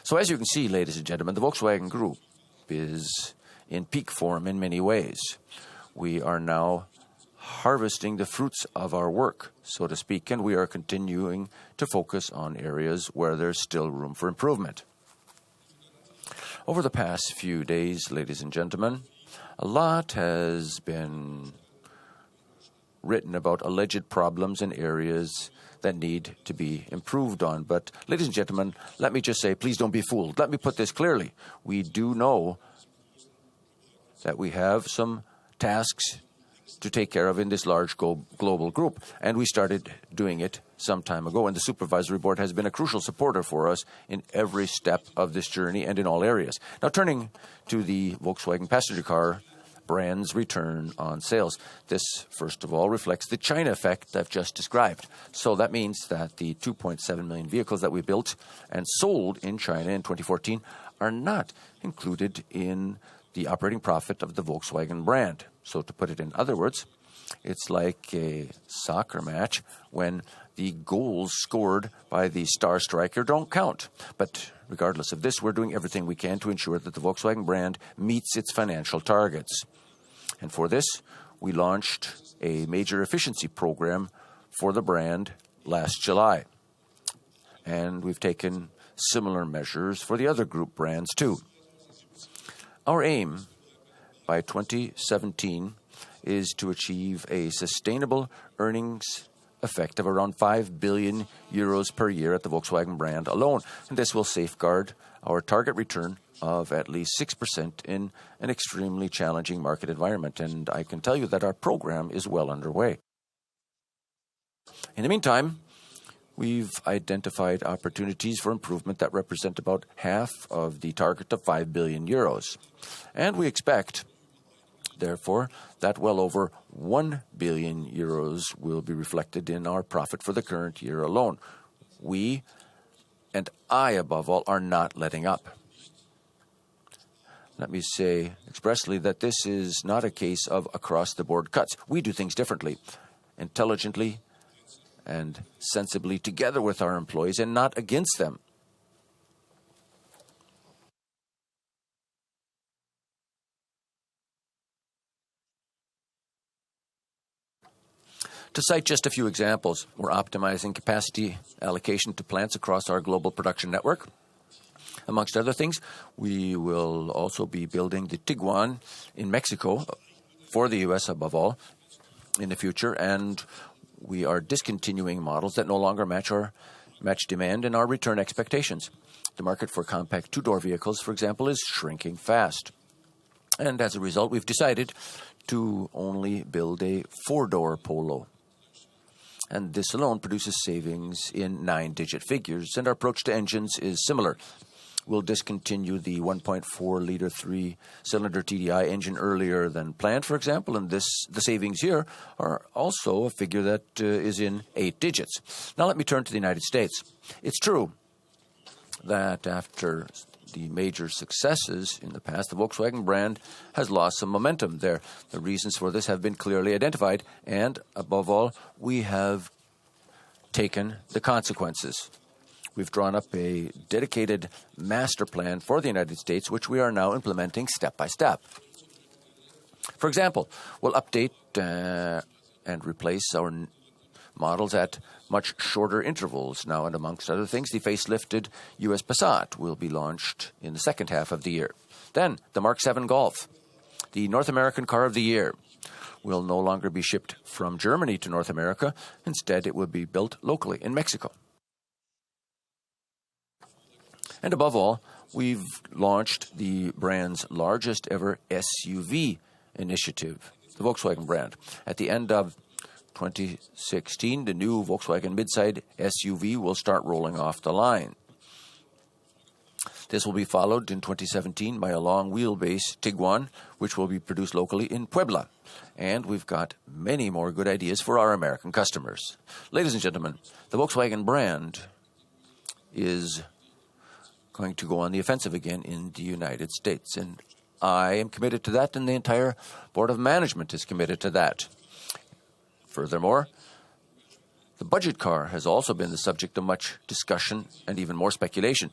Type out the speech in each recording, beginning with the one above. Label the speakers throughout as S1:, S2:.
S1: So as you can see, ladies and gentlemen, the Volkswagen Group is in peak form in many ways. We are now harvesting the fruits of our work, so to speak, and we are continuing to focus on areas where there's still room for improvement. Over the past few days, ladies and gentlemen, a lot has been written about alleged problems in areas that need to be improved on. But, ladies and gentlemen, let me just say, please don't be fooled. Let me put this clearly. We do know that we have some tasks to take care of in this large global group, and we started doing it some time ago, and the Supervisory Board has been a crucial supporter for us in every step of this journey and in all areas. Now, turning to the Volkswagen passenger car brand's return on sales. This, first of all, reflects the China effect I've just described. So that means that the 2.7 million vehicles that we built and sold in China in 2014 are not included in the operating profit of the Volkswagen brand. So to put it in other words, it's like a soccer match when the goals scored by the star striker don't count. But regardless of this, we're doing everything we can to ensure that the Volkswagen brand meets its financial targets. And for this, we launched a major efficiency program for the brand last July. And we've taken similar measures for the other group brands too. Our aim by 2017 is to achieve a sustainable earnings effect of around 5 billion euros per year at the Volkswagen brand alone. And this will safeguard our target return of at least 6% in an extremely challenging market environment. And I can tell you that our program is well underway. In the meantime, we've identified opportunities for improvement that represent about half of the target of 5 billion euros. And we expect, therefore, that well over 1 billion euros will be reflected in our profit for the current year alone. We, and I above all, are not letting up. Let me say expressly that this is not a case of across-the-board cuts. We do things differently, intelligently and sensibly together with our employees and not against them. To cite just a few examples, we're optimizing capacity allocation to plants across our global production network. Amongst other things, we will also be building the Tiguan in Mexico for the U.S. above all in the future, and we are discontinuing models that no longer match demand and our return expectations. The market for compact two-door vehicles, for example, is shrinking fast. And as a result, we've decided to only build a four-door Polo. And this alone produces savings in 9-digit figures, and our approach to engines is similar. We'll discontinue the 1.4-liter 3-cylinder TDI engine earlier than planned, for example, and the savings here are also a figure that is in 8 digits. Now let me turn to the United States. It's true that after the major successes in the past, the Volkswagen brand has lost some momentum there. The reasons for this have been clearly identified, and above all, we have taken the consequences. We've drawn up a dedicated master plan for the United States, which we are now implementing step by step. For example, we'll update and replace our models at much shorter intervals now, and amongst other things, the facelifted U.S. Passat will be launched in the second half of the year. Then, the Mark 7 Golf, the North American Car of the Year, will no longer be shipped from Germany to North America. Instead, it will be built locally in Mexico. And above all, we've launched the brand's largest ever SUV initiative, the Volkswagen brand. At the end of 2016, the new Volkswagen midsize SUV will start rolling off the line. This will be followed in 2017 by a long wheelbase Tiguan, which will be produced locally in Puebla. And we've got many more good ideas for our American customers. Ladies and gentlemen, the Volkswagen brand is going to go on the offensive again in the United States. And I am committed to that, and the entire Board of Management is committed to that. Furthermore, the budget car has also been the subject of much discussion and even more speculation.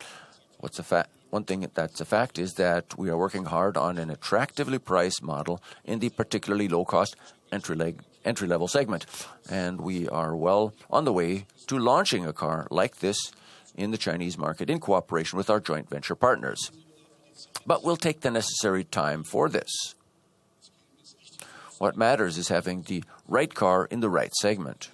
S1: One thing that's a fact is that we are working hard on an attractively priced model in the particularly low-cost entry-level segment. And we are well on the way to launching a car like this in the Chinese market in cooperation with our joint venture partners. But we'll take the necessary time for this. What matters is having the right car in the right segment.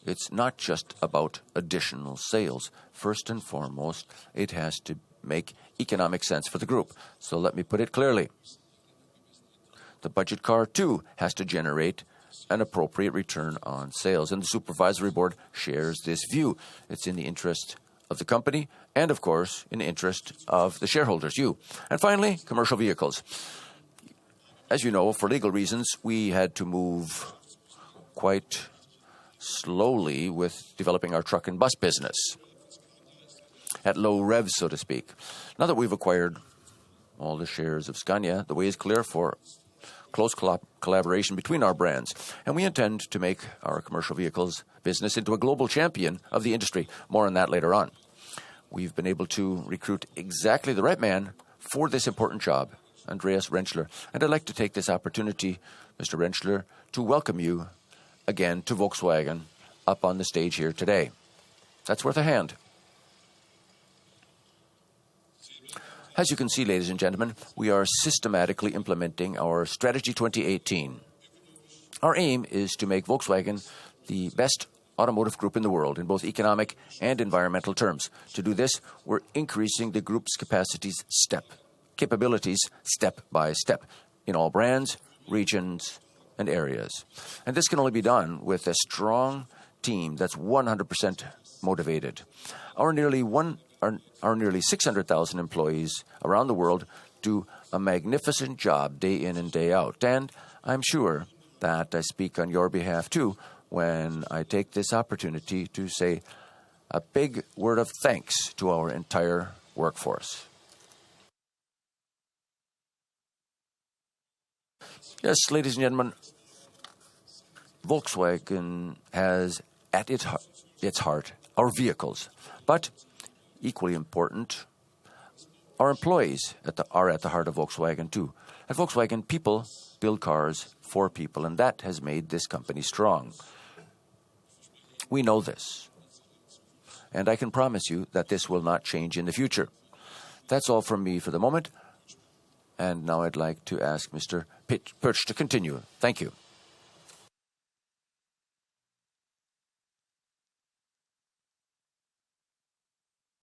S1: It's not just about additional sales. First and foremost, it has to make economic sense for the group. So let me put it clearly. The budget car, too, has to generate an appropriate return on sales. And the supervisory board shares this view. It's in the interest of the company and, of course, in the interest of the shareholders, you. And finally, commercial vehicles. As you know, for legal reasons, we had to move quite slowly with developing our truck and bus business at low revs, so to speak. Now that we've acquired all the shares of Scania, the way is clear for close collaboration between our brands, and we intend to make our commercial vehicles business into a global champion of the industry. More on that later on. We've been able to recruit exactly the right man for this important job, Andreas Rentschler. And I'd like to take this opportunity, Mr. Rentschler, to welcome you again to Volkswagen up on the stage here today. That's worth a hand. As you can see, ladies and gentlemen, we are systematically implementing our Strategy 2018. Our aim is to make Volkswagen the best automotive group in the world in both economic and environmental terms. To do this, we're increasing the group's capabilities step by step in all brands, regions, and areas. And this can only be done with a strong team that's 100% motivated. Our nearly 600,000 employees around the world do a magnificent job day in and day out. And I'm sure that I speak on your behalf too when I take this opportunity to say a big word of thanks to our entire workforce. Yes, ladies and gentlemen, Volkswagen has at its heart our vehicles, but equally important, our employees are at the heart of Volkswagen too. At Volkswagen, people build cars for people, and that has made this company strong. We know this, and I can promise you that this will not change in the future. That's all from me for the moment, and now I'd like to ask Mr. Pirch to continue. Thank you.